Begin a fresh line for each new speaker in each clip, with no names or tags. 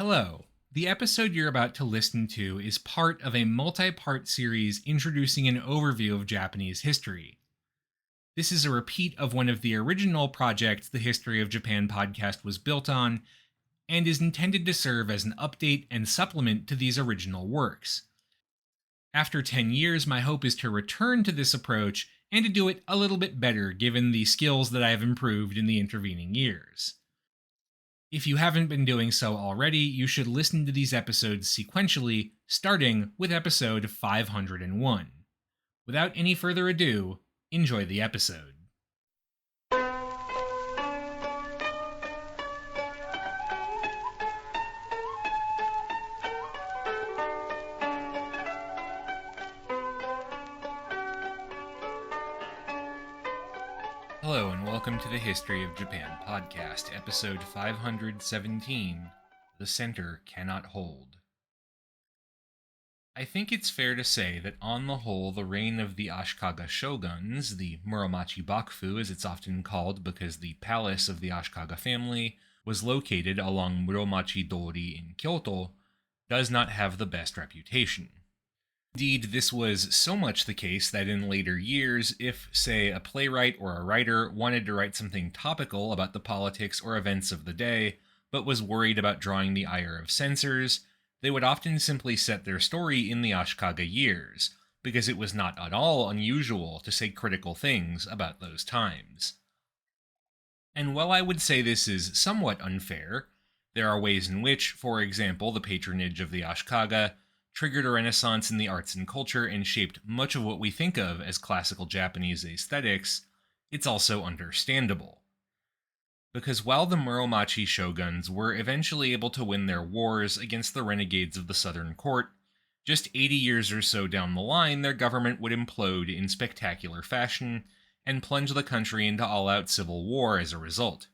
Hello. The episode you're about to listen to is part of a multi part series introducing an overview of Japanese history. This is a repeat of one of the original projects the History of Japan podcast was built on, and is intended to serve as an update and supplement to these original works. After 10 years, my hope is to return to this approach and to do it a little bit better given the skills that I have improved in the intervening years. If you haven't been doing so already, you should listen to these episodes sequentially, starting with episode 501. Without any further ado, enjoy the episode. Hello, and welcome to the History of Japan podcast, episode 517, The Center Cannot Hold. I think it's fair to say that on the whole, the reign of the Ashikaga shoguns, the Muromachi bakufu as it's often called because the palace of the Ashikaga family was located along Muromachi Dori in Kyoto, does not have the best reputation. Indeed, this was so much the case that in later years, if, say, a playwright or a writer wanted to write something topical about the politics or events of the day, but was worried about drawing the ire of censors, they would often simply set their story in the Ashikaga years, because it was not at all unusual to say critical things about those times. And while I would say this is somewhat unfair, there are ways in which, for example, the patronage of the Ashikaga triggered a renaissance in the arts and culture and shaped much of what we think of as classical Japanese aesthetics, it's also understandable. Because while the Muromachi shoguns were eventually able to win their wars against the renegades of the southern court, just 80 years or so down the line their government would implode in spectacular fashion and plunge the country into all-out civil war as a result.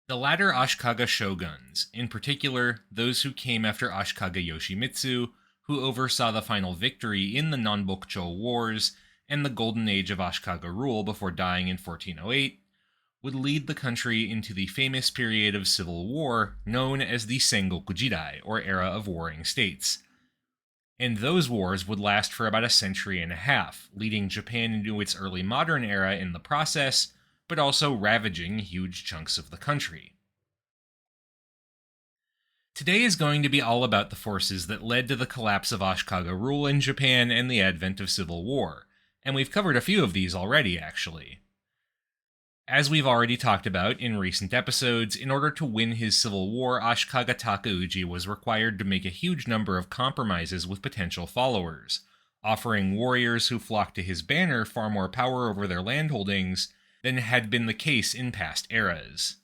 The latter Ashikaga shoguns, in particular those who came after Ashikaga Yoshimitsu, who oversaw the final victory in the Nanbokucho Wars and the golden age of Ashikaga rule before dying in 1408, would lead the country into the famous period of civil war known as the Sengoku Jidai, or Era of Warring States. And those wars would last for about a century and a half, leading Japan into its early modern era in the process, but also ravaging huge chunks of the country. Today is going to be all about the forces that led to the collapse of Ashikaga rule in Japan and the advent of civil war, and we've covered a few of these already, actually. As we've already talked about in recent episodes, in order to win his civil war, Ashikaga Takauji was required to make a huge number of compromises with potential followers, offering warriors who flocked to his banner far more power over their landholdings than had been the case in past eras.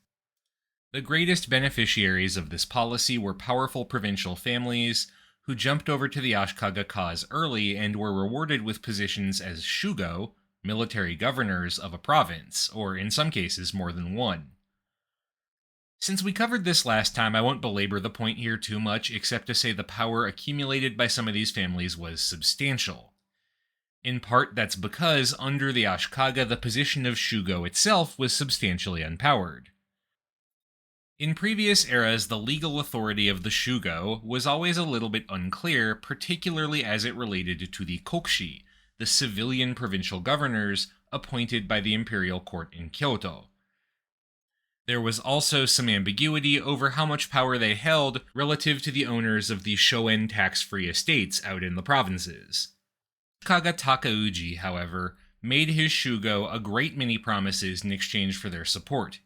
The greatest beneficiaries of this policy were powerful provincial families who jumped over to the Ashikaga cause early and were rewarded with positions as shugo, military governors of a province, or in some cases more than one. Since we covered this last time, I won't belabor the point here too much, except to say the power accumulated by some of these families was substantial. In part, that's because, under the Ashikaga, the position of shugo itself was substantially unpowered. In previous eras, the legal authority of the shugo was always a little bit unclear, particularly as it related to the kokushi, the civilian provincial governors appointed by the imperial court in Kyoto. There was also some ambiguity over how much power they held relative to the owners of the shoen tax-free estates out in the provinces. Ashikaga Takauji, however, made his shugo a great many promises in exchange for their support.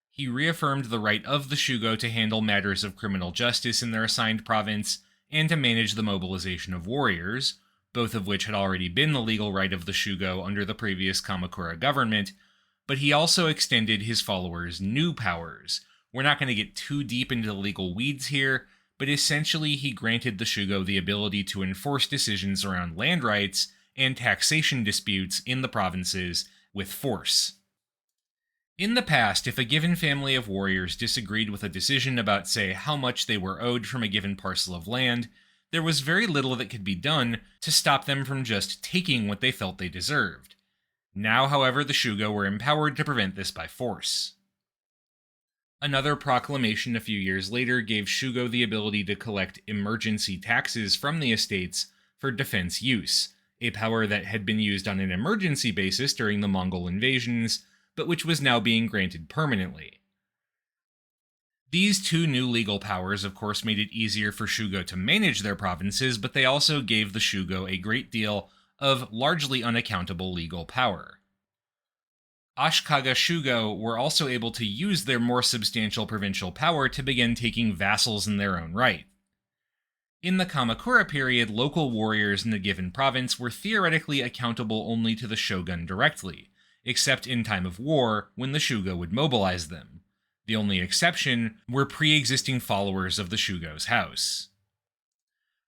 He reaffirmed the right of the shugo to handle matters of criminal justice in their assigned province and to manage the mobilization of warriors, both of which had already been the legal right of the shugo under the previous Kamakura government, but he also extended his followers new powers. We're not going to get too deep into the legal weeds here, but essentially he granted the shugo the ability to enforce decisions around land rights and taxation disputes in the provinces with force. In the past, if a given family of warriors disagreed with a decision about, say, how much they were owed from a given parcel of land, there was very little that could be done to stop them from just taking what they felt they deserved. Now, however, the shugo were empowered to prevent this by force. Another proclamation a few years later gave Shugo the ability to collect emergency taxes from the estates for defense use, a power that had been used on an emergency basis during the Mongol invasions, but which was now being granted permanently. These two new legal powers, of course, made it easier for Shugo to manage their provinces, but they also gave the Shugo a great deal of largely unaccountable legal power. Ashikaga Shugo were also able to use their more substantial provincial power to begin taking vassals in their own right. In the Kamakura period, local warriors in a given province were theoretically accountable only to the shogun directly, except in time of war, when the Shugo would mobilize them. The only exception were pre-existing followers of the Shugo's house.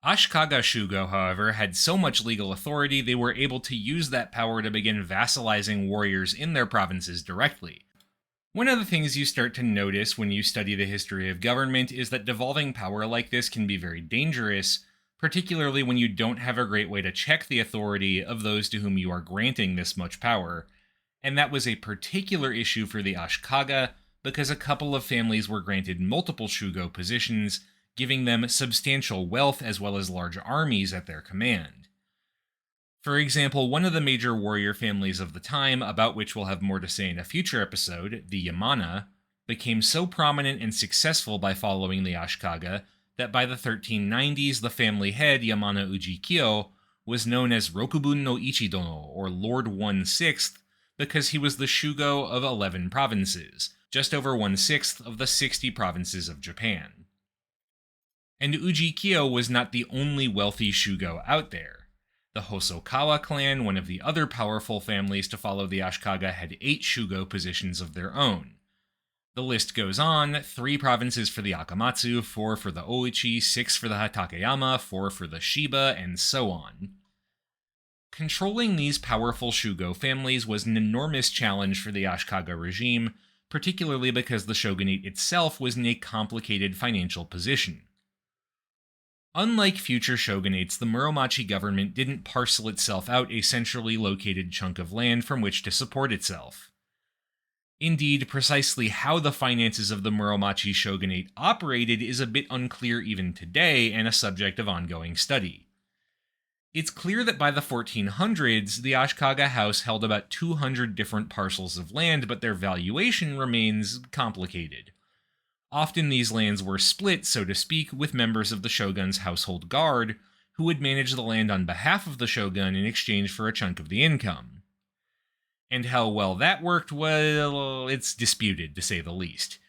Ashikaga Shugo, however, had so much legal authority they were able to use that power to begin vassalizing warriors in their provinces directly. One of the things you start to notice when you study the history of government is that devolving power like this can be very dangerous, particularly when you don't have a great way to check the authority of those to whom you are granting this much power. And that was a particular issue for the Ashikaga, because a couple of families were granted multiple Shugo positions, giving them substantial wealth as well as large armies at their command. For example, one of the major warrior families of the time, about which we'll have more to say in a future episode, the Yamana, became so prominent and successful by following the Ashikaga that by the 1390s the family head, Yamana Ujikyo, was known as Rokubun no Ichidono, or Lord 1/6, because he was the Shugo of 11 provinces, just over 1/6 of the 60 provinces of Japan. And Ujikyo was not the only wealthy Shugo out there. The Hosokawa clan, one of the other powerful families to follow the Ashikaga, had 8 Shugo positions of their own. The list goes on: 3 provinces for the Akamatsu, 4 for the Oichi, 6 for the Hatakeyama, 4 for the Shiba, and so on. Controlling these powerful Shugo families was an enormous challenge for the Ashikaga regime, particularly because the shogunate itself was in a complicated financial position. Unlike future shogunates, the Muromachi government didn't parcel itself out a centrally located chunk of land from which to support itself. Indeed, precisely how the finances of the Muromachi shogunate operated is a bit unclear even today and a subject of ongoing study. It's clear that by the 1400s, the Ashikaga house held about 200 different parcels of land, but their valuation remains complicated. Often these lands were split, so to speak, with members of the shogun's household guard, who would manage the land on behalf of the shogun in exchange for a chunk of the income. And how well that worked, well, it's disputed, to say the least.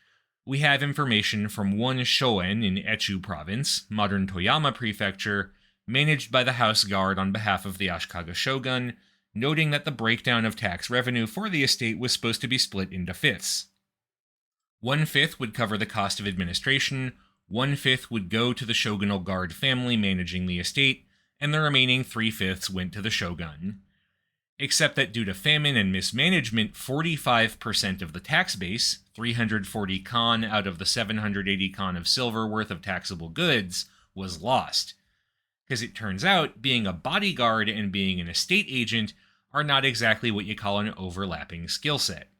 We have information from one shoen in Echu province, modern Toyama prefecture, managed by the house guard on behalf of the Ashikaga shogun, noting that the breakdown of tax revenue for the estate was supposed to be split into fifths. 1/5 would cover the cost of administration, 1/5 would go to the shogunal guard family managing the estate, and the remaining 3/5 went to the shogun. Except that due to famine and mismanagement, 45% of the tax base, 340 kan out of the 780 kan of silver worth of taxable goods, was lost. Because it turns out, being a bodyguard and being an estate agent are not exactly what you call an overlapping skill set.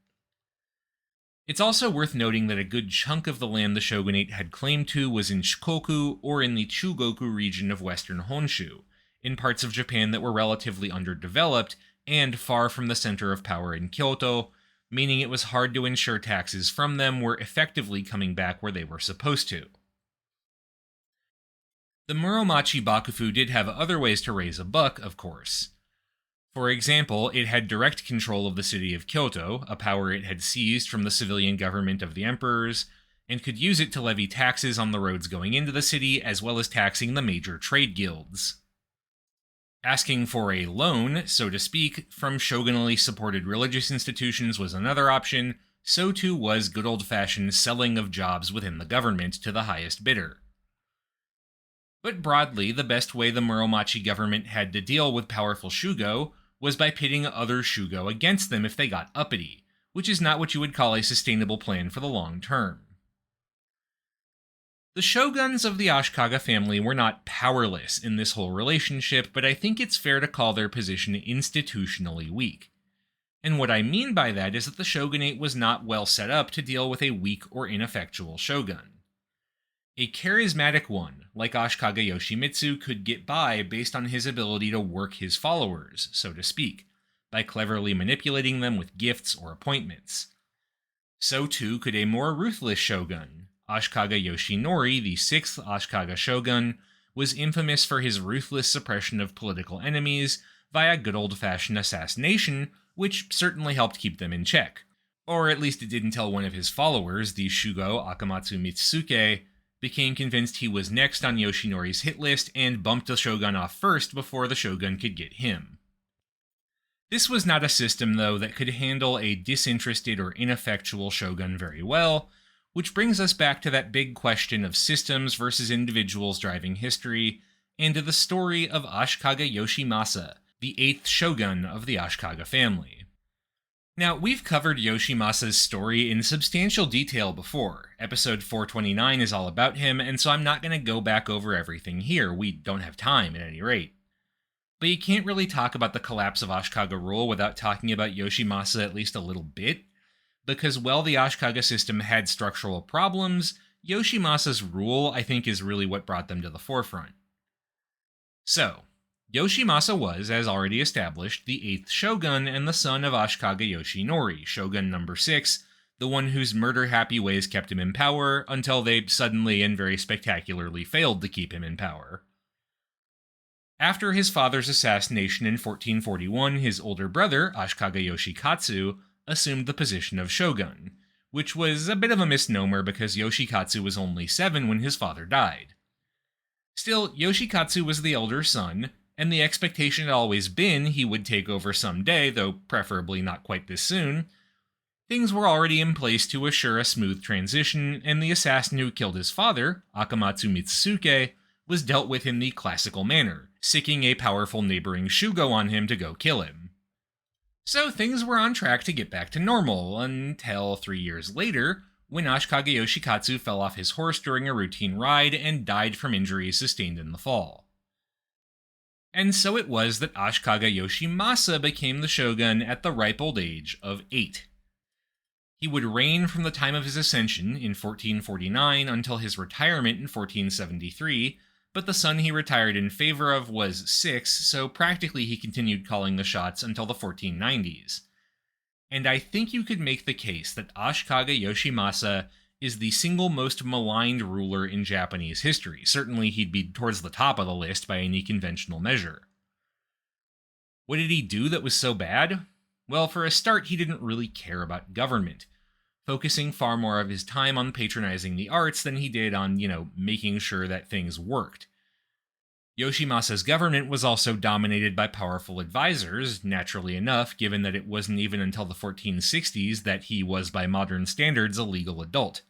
It's also worth noting that a good chunk of the land the shogunate had claim to was in Shikoku or in the Chugoku region of western Honshu, in parts of Japan that were relatively underdeveloped and far from the center of power in Kyoto, meaning it was hard to ensure taxes from them were effectively coming back where they were supposed to. The Muromachi bakufu did have other ways to raise a buck, of course. For example, it had direct control of the city of Kyoto, a power it had seized from the civilian government of the emperors, and could use it to levy taxes on the roads going into the city, as well as taxing the major trade guilds. Asking for a loan, so to speak, from shogunally supported religious institutions was another option, so too was good old-fashioned selling of jobs within the government to the highest bidder. But broadly, the best way the Muromachi government had to deal with powerful Shugo was by pitting other Shugo against them if they got uppity, which is not what you would call a sustainable plan for the long term. The shoguns of the Ashikaga family were not powerless in this whole relationship, but I think it's fair to call their position institutionally weak. And what I mean by that is that the shogunate was not well set up to deal with a weak or ineffectual shogun. A charismatic one, like Ashikaga Yoshimitsu, could get by based on his ability to work his followers, so to speak, by cleverly manipulating them with gifts or appointments. So too could a more ruthless shogun. Ashikaga Yoshinori, the 6th Ashikaga shogun, was infamous for his ruthless suppression of political enemies via good old-fashioned assassination, which certainly helped keep them in check. Or at least it did until one of his followers, the Shugo Akamatsu Mitsusuke, became convinced he was next on Yoshinori's hit list and bumped the shogun off first before the shogun could get him. This was not a system, though, that could handle a disinterested or ineffectual shogun very well, which brings us back to that big question of systems versus individuals driving history, and to the story of Ashikaga Yoshimasa, the 8th shogun of the Ashikaga family. Now, we've covered Yoshimasa's story in substantial detail before. Episode 429 is all about him, and so I'm not going to go back over everything here. We don't have time, at any rate. But you can't really talk about the collapse of Ashikaga rule without talking about Yoshimasa at least a little bit, because while the Ashikaga system had structural problems, Yoshimasa's rule, I think, is really what brought them to the forefront. So, Yoshimasa was, as already established, the 8th shogun and the son of Ashikaga Yoshinori, shogun number 6, the one whose murder-happy ways kept him in power until they suddenly and very spectacularly failed to keep him in power. After his father's assassination in 1441, his older brother, Ashikaga Yoshikatsu, assumed the position of shogun, which was a bit of a misnomer because Yoshikatsu was only 7 when his father died. Still, Yoshikatsu was the elder son, and the expectation had always been he would take over someday, though preferably not quite this soon. Things were already in place to assure a smooth transition, and the assassin who killed his father, Akamatsu Mitsusuke, was dealt with in the classical manner, sicking a powerful neighboring Shugo on him to go kill him. So things were on track to get back to normal, until 3 years later, when Ashikaga Yoshikatsu fell off his horse during a routine ride and died from injuries sustained in the fall. And so it was that Ashikaga Yoshimasa became the shogun at the ripe old age of 8. He would reign from the time of his ascension in 1449 until his retirement in 1473, but the son he retired in favor of was 6, so practically he continued calling the shots until the 1490s. And I think you could make the case that Ashikaga Yoshimasa is the single most maligned ruler in Japanese history. Certainly he'd be towards the top of the list by any conventional measure. What did he do that was so bad? Well, for a start, he didn't really care about government, focusing far more of his time on patronizing the arts than he did on, making sure that things worked. Yoshimasa's government was also dominated by powerful advisors, naturally enough, given that it wasn't even until the 1460s that he was, by modern standards, a legal adult.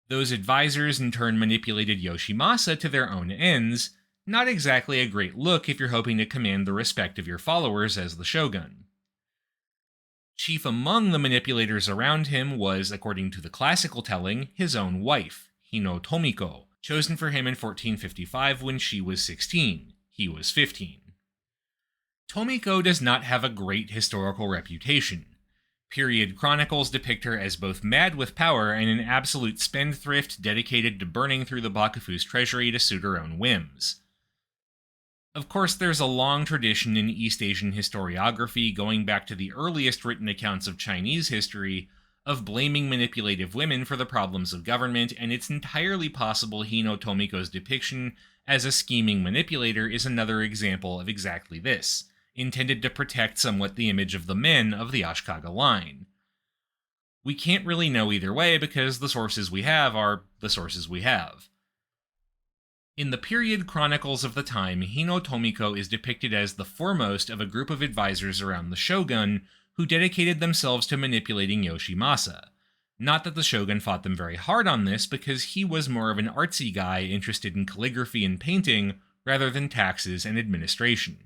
Those advisors in turn manipulated Yoshimasa to their own ends, not exactly a great look if you're hoping to command the respect of your followers as the shogun. Chief among the manipulators around him was, according to the classical telling, his own wife, Hino Tomiko, chosen for him in 1455 when she was 16. He was 15. Tomiko does not have a great historical reputation. Period chronicles depict her as both mad with power and an absolute spendthrift dedicated to burning through the bakufu's treasury to suit her own whims. Of course, there's a long tradition in East Asian historiography going back to the earliest written accounts of Chinese history of blaming manipulative women for the problems of government, and it's entirely possible Hino Tomiko's depiction as a scheming manipulator is another example of exactly this, intended to protect somewhat the image of the men of the Ashikaga line. We can't really know either way because the sources we have are the sources we have. In the period chronicles of the time, Hino Tomiko is depicted as the foremost of a group of advisors around the shogun who dedicated themselves to manipulating Yoshimasa. Not that the shogun fought them very hard on this, because he was more of an artsy guy interested in calligraphy and painting rather than taxes and administration.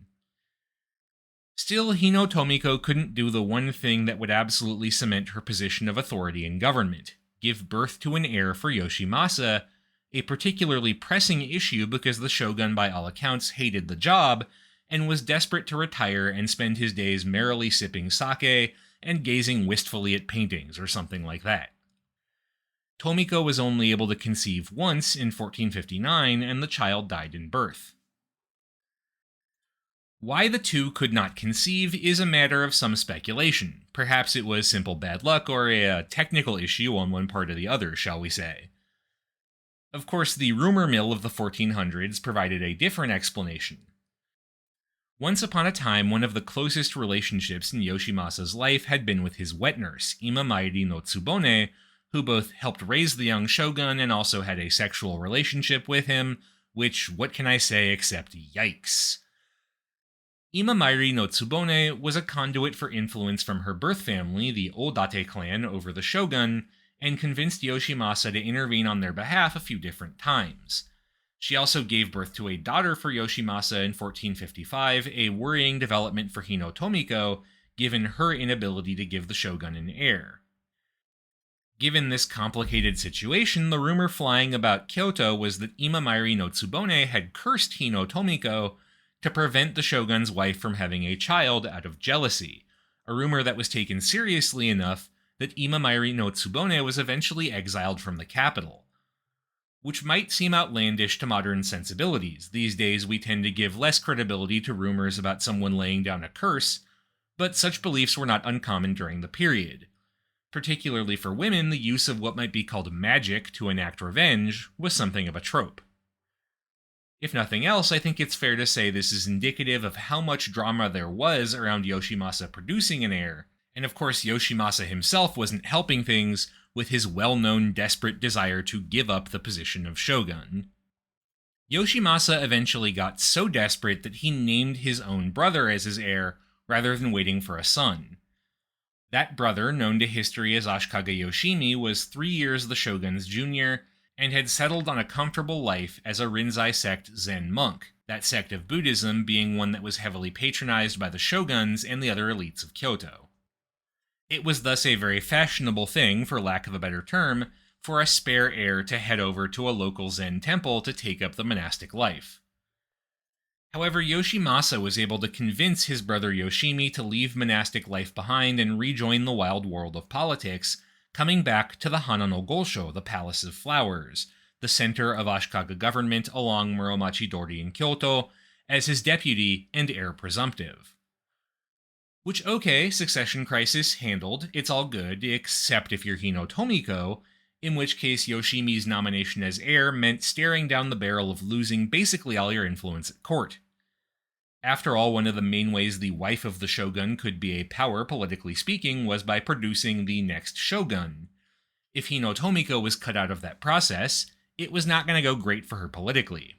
Still, Hino Tomiko couldn't do the one thing that would absolutely cement her position of authority in government: give birth to an heir for Yoshimasa, a particularly pressing issue because the shogun by all accounts hated the job, and was desperate to retire and spend his days merrily sipping sake and gazing wistfully at paintings or something like that. Tomiko was only able to conceive once in 1459, and the child died in birth. Why the two could not conceive is a matter of some speculation. Perhaps it was simple bad luck or a technical issue on one part or the other, shall we say. Of course, the rumor mill of the 1400s provided a different explanation. Once upon a time, one of the closest relationships in Yoshimasa's life had been with his wet nurse, Imamairi no Tsubone, who both helped raise the young shogun and also had a sexual relationship with him, which, what can I say except yikes. Imamairi no Tsubone was a conduit for influence from her birth family, the Odate clan, over the shogun, and convinced Yoshimasa to intervene on their behalf a few different times. She also gave birth to a daughter for Yoshimasa in 1455, a worrying development for Hino Tomiko, given her inability to give the shogun an heir. Given this complicated situation, the rumor flying about Kyoto was that Imamairi no Tsubone had cursed Hino Tomiko to prevent the shogun's wife from having a child out of jealousy, a rumor that was taken seriously enough that Imamairi no Tsubone was eventually exiled from the capital. Which might seem outlandish to modern sensibilities. These days we tend to give less credibility to rumors about someone laying down a curse, but such beliefs were not uncommon during the period. Particularly for women, the use of what might be called magic to enact revenge was something of a trope. If nothing else, I think it's fair to say this is indicative of how much drama there was around Yoshimasa producing an heir, and of course Yoshimasa himself wasn't helping things with his well-known desperate desire to give up the position of shogun. Yoshimasa eventually got so desperate that he named his own brother as his heir rather than waiting for a son. That brother, known to history as Ashikaga Yoshimi, was 3 years the shogun's junior, and had settled on a comfortable life as a Rinzai sect Zen monk, that sect of Buddhism being one that was heavily patronized by the shoguns and the other elites of Kyoto. It was thus a very fashionable thing, for lack of a better term, for a spare heir to head over to a local Zen temple to take up the monastic life. However, Yoshimasa was able to convince his brother Yoshimi to leave monastic life behind and rejoin the wild world of politics, coming back to the Hana no Gosho, the Palace of Flowers, the center of Ashikaga government along Muromachi Dori in Kyoto, as his deputy and heir presumptive. Which, okay, succession crisis handled, it's all good, except if you're Hino Tomiko, in which case Yoshimi's nomination as heir meant staring down the barrel of losing basically all your influence at court. After all, one of the main ways the wife of the shogun could be a power, politically speaking, was by producing the next shogun. If Hino Tomiko was cut out of that process, it was not going to go great for her politically.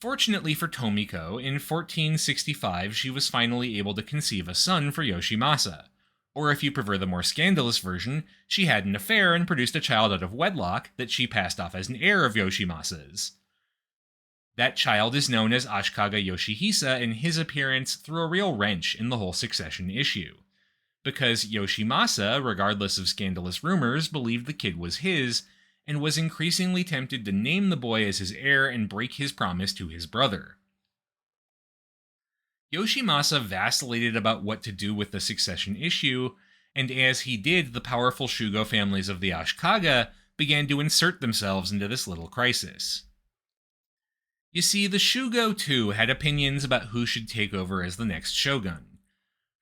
Fortunately for Tomiko, in 1465 she was finally able to conceive a son for Yoshimasa. Or if you prefer the more scandalous version, she had an affair and produced a child out of wedlock that she passed off as an heir of Yoshimasa's. That child is known as Ashikaga Yoshihisa, and his appearance threw a real wrench in the whole succession issue. Because Yoshimasa, regardless of scandalous rumors, believed the kid was his, and was increasingly tempted to name the boy as his heir and break his promise to his brother. Yoshimasa vacillated about what to do with the succession issue, and as he did, the powerful Shugo families of the Ashikaga began to insert themselves into this little crisis. You see, the Shugo too had opinions about who should take over as the next shogun.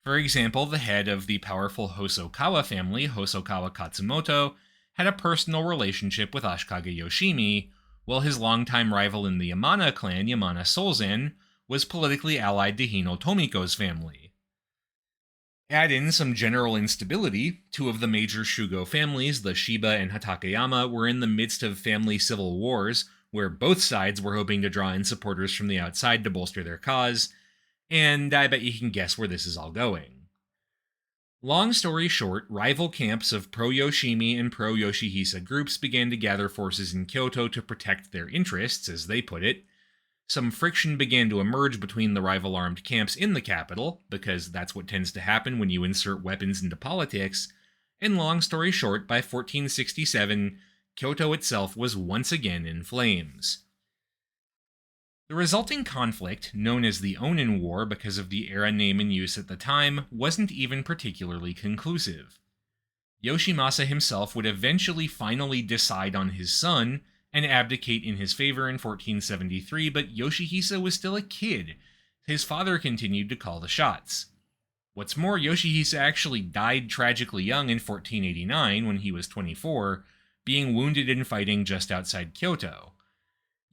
For example, the head of the powerful Hosokawa family, Hosokawa Katsumoto, had a personal relationship with Ashikaga Yoshimi, while his longtime rival in the Yamana clan, Yamana Solzen, was politically allied to Hino Tomiko's family. Add in some general instability, two of the major Shugo families, the Shiba and Hatakeyama, were in the midst of family civil wars, where both sides were hoping to draw in supporters from the outside to bolster their cause, and I bet you can guess where this is all going. Long story short, rival camps of pro-Yoshimi and pro-Yoshihisa groups began to gather forces in Kyoto to protect their interests, as they put it. Some friction began to emerge between the rival armed camps in the capital, because that's what tends to happen when you insert weapons into politics, and long story short, by 1467, Kyoto itself was once again in flames. The resulting conflict, known as the Onin War because of the era name in use at the time, wasn't even particularly conclusive. Yoshimasa himself would eventually finally decide on his son and abdicate in his favor in 1473, but Yoshihisa was still a kid. His father continued to call the shots. What's more, Yoshihisa actually died tragically young in 1489 when he was 24, being wounded in fighting just outside Kyoto.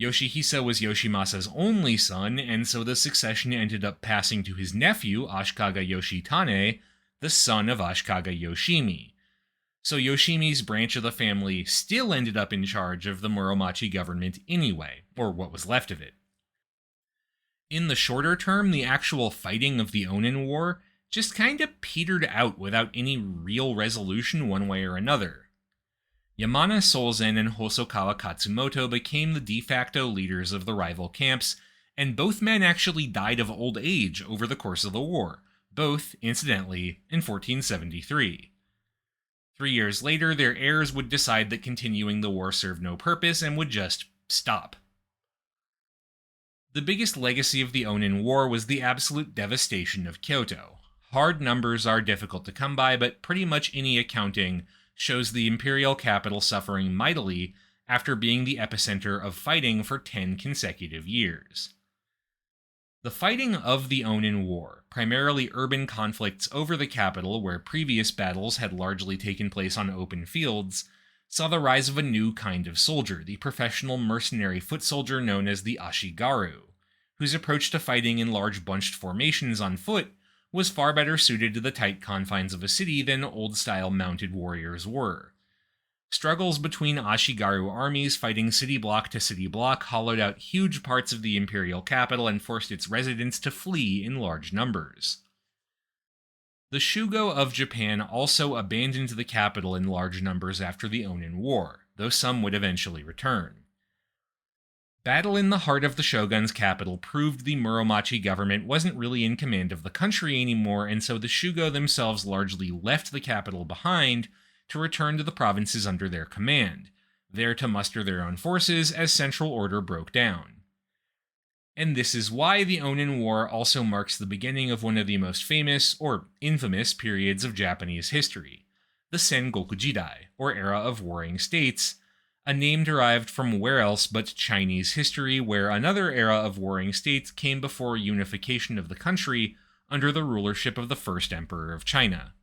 Yoshihisa was Yoshimasa's only son, and so the succession ended up passing to his nephew, Ashikaga Yoshitane, the son of Ashikaga Yoshimi. So Yoshimi's branch of the family still ended up in charge of the Muromachi government anyway, or what was left of it. In the shorter term, the actual fighting of the Onin War just kinda petered out without any real resolution one way or another. Yamana Sozen and Hosokawa Katsumoto became the de facto leaders of the rival camps, and both men actually died of old age over the course of the war, both, incidentally, in 1473. 3 years later, their heirs would decide that continuing the war served no purpose and would just stop. The biggest legacy of the Onin War was the absolute devastation of Kyoto. Hard numbers are difficult to come by, but pretty much any accounting shows the imperial capital suffering mightily after being the epicenter of fighting for 10 consecutive years. The fighting of the Onin War, primarily urban conflicts over the capital where previous battles had largely taken place on open fields, saw the rise of a new kind of soldier, the professional mercenary foot soldier known as the Ashigaru, whose approach to fighting in large bunched formations on foot was far better suited to the tight confines of a city than old-style mounted warriors were. Struggles between Ashigaru armies fighting city block to city block hollowed out huge parts of the imperial capital and forced its residents to flee in large numbers. The Shugo of Japan also abandoned the capital in large numbers after the Onin War, though some would eventually return. Battle in the heart of the shogun's capital proved the Muromachi government wasn't really in command of the country anymore, and so the Shugo themselves largely left the capital behind to return to the provinces under their command, there to muster their own forces as central order broke down. And this is why the Onin War also marks the beginning of one of the most famous, or infamous, periods of Japanese history, the Sengoku Jidai, or Era of Warring States, a name derived from where else but Chinese history, where another era of warring states came before unification of the country under the rulership of the first emperor of China.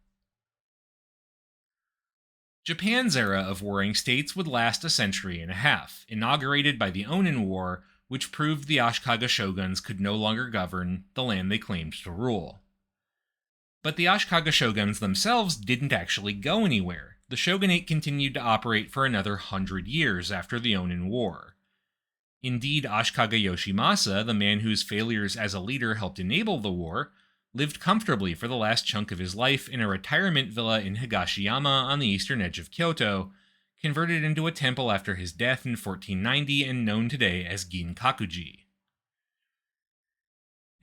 Japan's era of warring states would last a century and a half, inaugurated by the Onin War, which proved the Ashikaga shoguns could no longer govern the land they claimed to rule. But the Ashikaga shoguns themselves didn't actually go anywhere. The shogunate continued to operate for another 100 years after the Onin War. Indeed, Ashikaga Yoshimasa, the man whose failures as a leader helped enable the war, lived comfortably for the last chunk of his life in a retirement villa in Higashiyama on the eastern edge of Kyoto, converted into a temple after his death in 1490 and known today as Ginkakuji.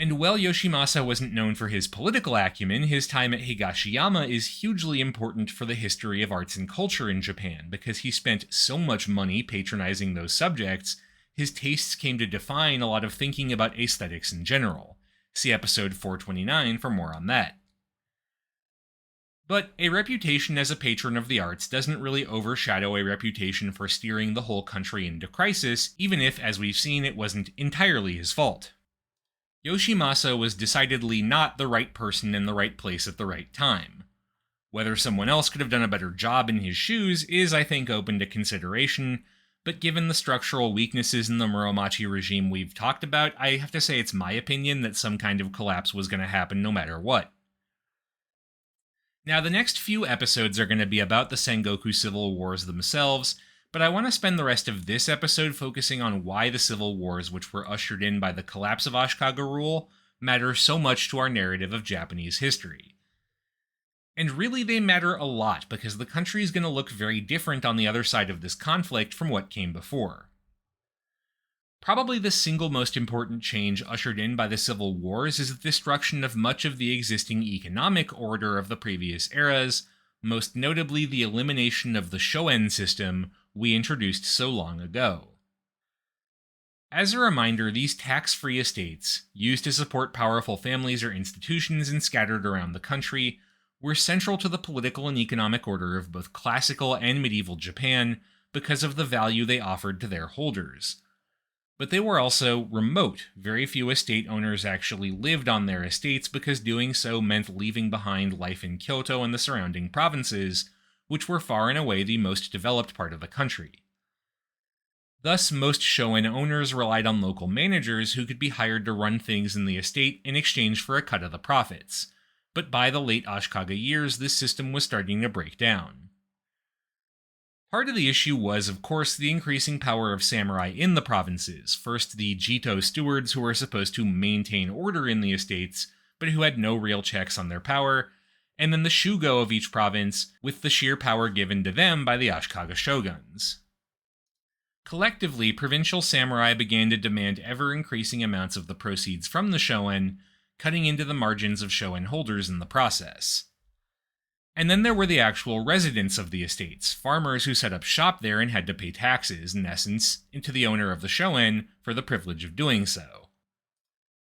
And while Yoshimasa wasn't known for his political acumen, his time at Higashiyama is hugely important for the history of arts and culture in Japan, because he spent so much money patronizing those subjects, his tastes came to define a lot of thinking about aesthetics in general. See episode 429 for more on that. But a reputation as a patron of the arts doesn't really overshadow a reputation for steering the whole country into crisis, even if, as we've seen, it wasn't entirely his fault. Yoshimasa was decidedly not the right person in the right place at the right time. Whether someone else could have done a better job in his shoes is, I think, open to consideration, but given the structural weaknesses in the Muromachi regime we've talked about, I have to say it's my opinion that some kind of collapse was going to happen no matter what. Now, the next few episodes are going to be about the Sengoku Civil Wars themselves, but I want to spend the rest of this episode focusing on why the civil wars, which were ushered in by the collapse of Ashikaga rule, matter so much to our narrative of Japanese history. And really they matter a lot, because the country is going to look very different on the other side of this conflict from what came before. Probably the single most important change ushered in by the civil wars is the destruction of much of the existing economic order of the previous eras, most notably the elimination of the shoen system we introduced so long ago. As a reminder, these tax-free estates, used to support powerful families or institutions and scattered around the country, were central to the political and economic order of both classical and medieval Japan because of the value they offered to their holders. But they were also remote. Very few estate owners actually lived on their estates because doing so meant leaving behind life in Kyoto and the surrounding provinces, which were far and away the most developed part of the country. Thus, most shogun owners relied on local managers who could be hired to run things in the estate in exchange for a cut of the profits. But by the late Ashikaga years, this system was starting to break down. Part of the issue was, of course, the increasing power of samurai in the provinces, first the Jito stewards who were supposed to maintain order in the estates, but who had no real checks on their power, and then the shugo of each province, with the sheer power given to them by the Ashikaga shoguns. Collectively, provincial samurai began to demand ever-increasing amounts of the proceeds from the shogun, cutting into the margins of shogun holders in the process. And then there were the actual residents of the estates, farmers who set up shop there and had to pay taxes, in essence, into the owner of the shogun for the privilege of doing so.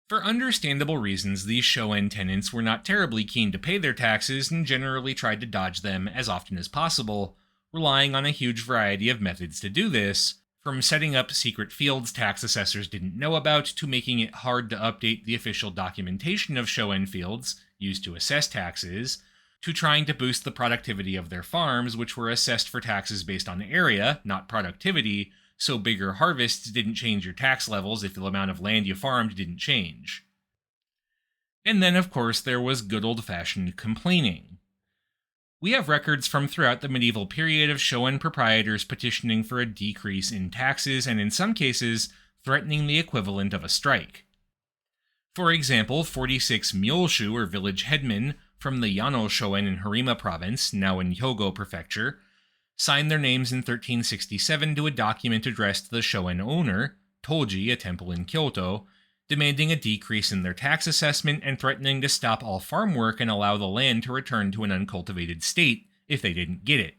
For understandable reasons, these shogun tenants were not terribly keen to pay their taxes and generally tried to dodge them as often as possible, relying on a huge variety of methods to do this, from setting up secret fields tax assessors didn't know about to making it hard to update the official documentation of shogun fields used to assess taxes, to trying to boost the productivity of their farms, which were assessed for taxes based on area, not productivity, so bigger harvests didn't change your tax levels if the amount of land you farmed didn't change. And then, of course, there was good old-fashioned complaining. We have records from throughout the medieval period of shogun proprietors petitioning for a decrease in taxes and in some cases threatening the equivalent of a strike. For example, 46 myoshu or village headmen from the Yano shogun in Harima province, now in Hyogo prefecture, signed their names in 1367 to a document addressed to the shogun owner, Toji, a temple in Kyoto, demanding a decrease in their tax assessment and threatening to stop all farm work and allow the land to return to an uncultivated state if they didn't get it.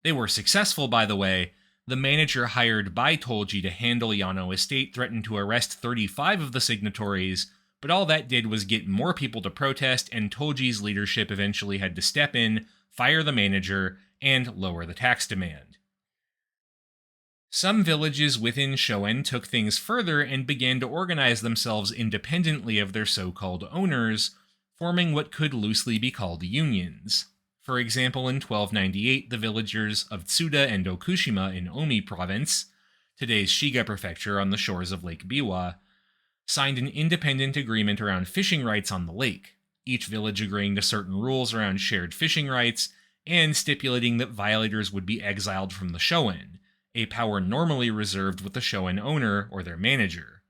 They were successful, by the way. The manager hired by Toji to handle Yano estate threatened to arrest 35 of the signatories, but all that did was get more people to protest, and Toji's leadership eventually had to step in, fire the manager, and lower the tax demand. Some villages within shogun took things further and began to organize themselves independently of their so-called owners, forming what could loosely be called unions. For example, in 1298, the villagers of Tsuda and Okushima in Omi province, today's Shiga prefecture on the shores of Lake Biwa, signed an independent agreement around fishing rights on the lake, each village agreeing to certain rules around shared fishing rights and stipulating that violators would be exiled from the shogun, a power normally reserved with the shogun owner or their manager.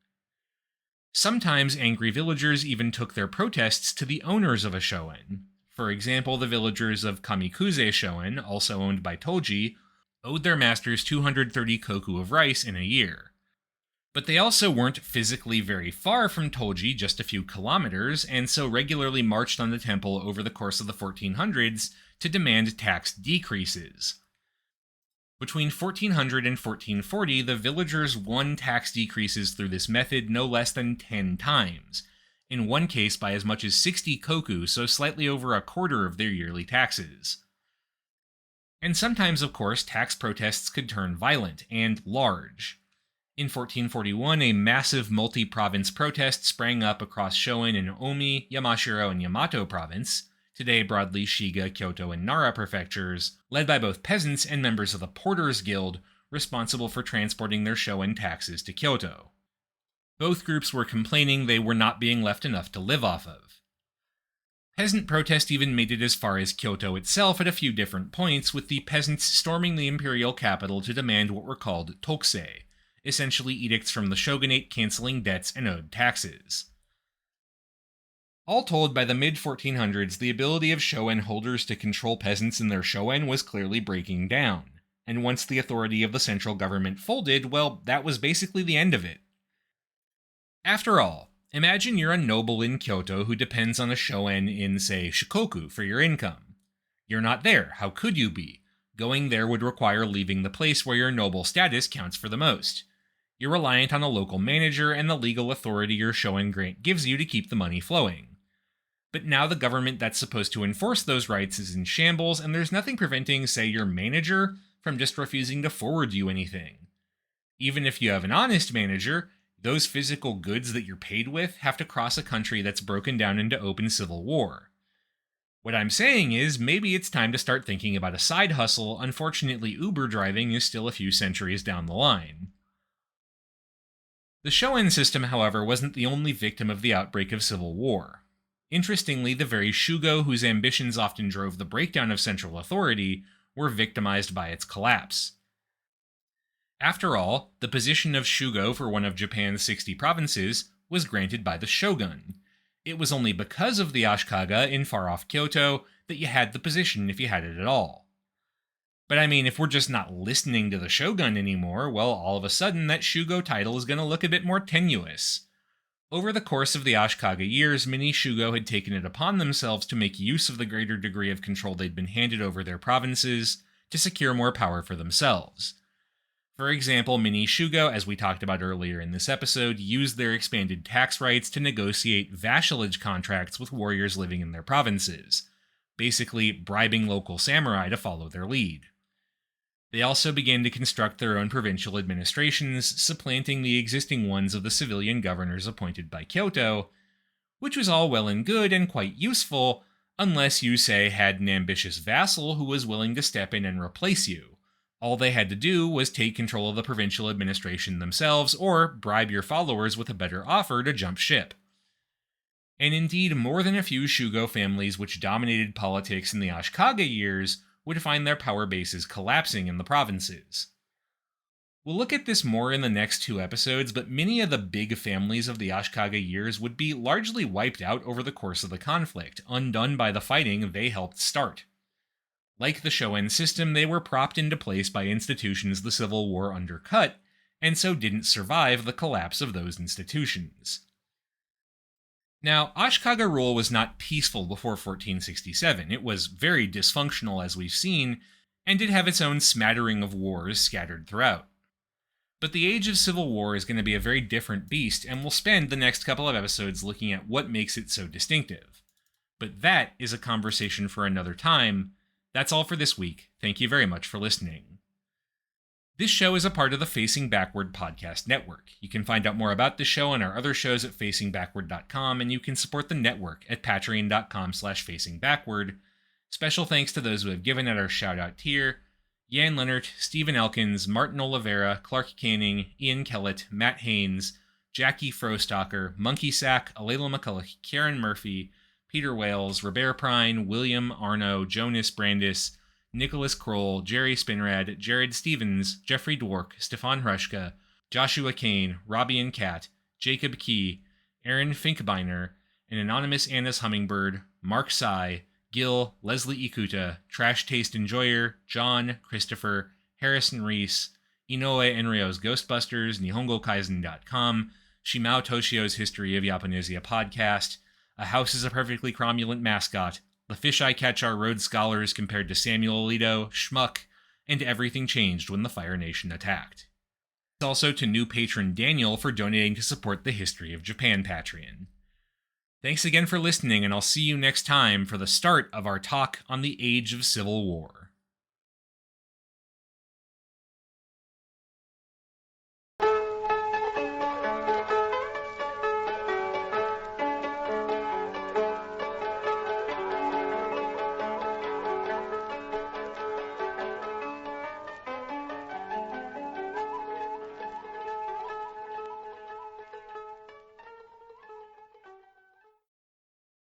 Sometimes angry villagers even took their protests to the owners of a shogun. For example, the villagers of Kamikuze shogun, also owned by Toji, owed their masters 230 koku of rice in a year. But they also weren't physically very far from Toji, just a few kilometers, and so regularly marched on the temple over the course of the 1400s to demand tax decreases. Between 1400 and 1440, the villagers won tax decreases through this method no less than 10 times, in one case by as much as 60 koku, so slightly over a quarter of their yearly taxes. And sometimes, of course, tax protests could turn violent and large. In 1441, a massive multi-province protest sprang up across Shoin and Omi, Yamashiro, and Yamato province, today broadly Shiga, Kyoto, and Nara prefectures, led by both peasants and members of the Porters Guild, responsible for transporting their Shoin taxes to Kyoto. Both groups were complaining they were not being left enough to live off of. Peasant protest even made it as far as Kyoto itself at a few different points, with the peasants storming the imperial capital to demand what were called tokusei, essentially edicts from the shogunate canceling debts and owed taxes. All told, by the mid-1400s, the ability of shogun holders to control peasants in their shogun was clearly breaking down, and once the authority of the central government folded, well, that was basically the end of it. After all, imagine you're a noble in Kyoto who depends on a shogun in, say, Shikoku for your income. You're not there, how could you be? Going there would require leaving the place where your noble status counts for the most. You're reliant on a local manager and the legal authority your shogun grant gives you to keep the money flowing. But now the government that's supposed to enforce those rights is in shambles, and there's nothing preventing, say, your manager from just refusing to forward you anything. Even if you have an honest manager, those physical goods that you're paid with have to cross a country that's broken down into open civil war. What I'm saying is, maybe it's time to start thinking about a side hustle. Unfortunately, Uber driving is still a few centuries down the line. The shogun system, however, wasn't the only victim of the outbreak of civil war. Interestingly, the very shugo whose ambitions often drove the breakdown of central authority were victimized by its collapse. After all, the position of shugo for one of Japan's 60 provinces was granted by the shogun. It was only because of the Ashikaga in far-off Kyoto that you had the position if you had it at all. But I mean, if we're just not listening to the shogun anymore, well, all of a sudden that shugo title is going to look a bit more tenuous. Over the course of the Ashikaga years, many shugo had taken it upon themselves to make use of the greater degree of control they'd been handed over their provinces to secure more power for themselves. For example, many shugo, as we talked about earlier in this episode, used their expanded tax rights to negotiate vassalage contracts with warriors living in their provinces, basically bribing local samurai to follow their lead. They also began to construct their own provincial administrations, supplanting the existing ones of the civilian governors appointed by Kyoto, which was all well and good and quite useful, unless you, say, had an ambitious vassal who was willing to step in and replace you. All they had to do was take control of the provincial administration themselves, or bribe your followers with a better offer to jump ship. And indeed, more than a few shugo families which dominated politics in the Ashikaga years would find their power bases collapsing in the provinces. We'll look at this more in the next 2 episodes, but many of the big families of the Ashikaga years would be largely wiped out over the course of the conflict, undone by the fighting they helped start. Like the shogun system, they were propped into place by institutions the Civil War undercut, and so didn't survive the collapse of those institutions. Now, Ashikaga rule was not peaceful before 1467. It was very dysfunctional, as we've seen, and did have its own smattering of wars scattered throughout. But the age of civil war is going to be a very different beast, and we'll spend the next couple of episodes looking at what makes it so distinctive. But that is a conversation for another time. That's all for this week. Thank you very much for listening. This show is a part of the Facing Backward podcast network. You can find out more about this show and our other shows at facingbackward.com, and you can support the network at patreon.com/facingbackward. Special thanks to those who have given at our shout-out tier: Jan Leonard, Stephen Elkins, Martin Oliveira, Clark Canning, Ian Kellett, Matt Haynes, Jackie Frostocker, Monkey Sack, Alayla McCulloch, Karen Murphy, Peter Wales, Robert Prine, William Arno, Jonas Brandis, Nicholas Kroll, Jerry Spinrad, Jared Stevens, Jeffrey Dwork, Stefan Hrushka, Joshua Kane, Robbie and Cat, Jacob Key, Aaron Finkbeiner, an anonymous Anna's Hummingbird, Mark Sy, Gil, Leslie Ikuta, Trash Taste Enjoyer, John, Christopher, Harrison Reese, Inoue Enryo's Ghostbusters, NihongoKaizen.com, Shimao Toshio's History of Japonesia podcast, A House is a Perfectly Cromulent Mascot, The Fish I Catch Are Rhodes Scholars Compared to Samuel Alito, Schmuck, and Everything Changed When the Fire Nation Attacked. Also to new patron Daniel for donating to support the History of Japan Patreon. Thanks again for listening, and I'll see you next time for the start of our talk on the Age of Civil War.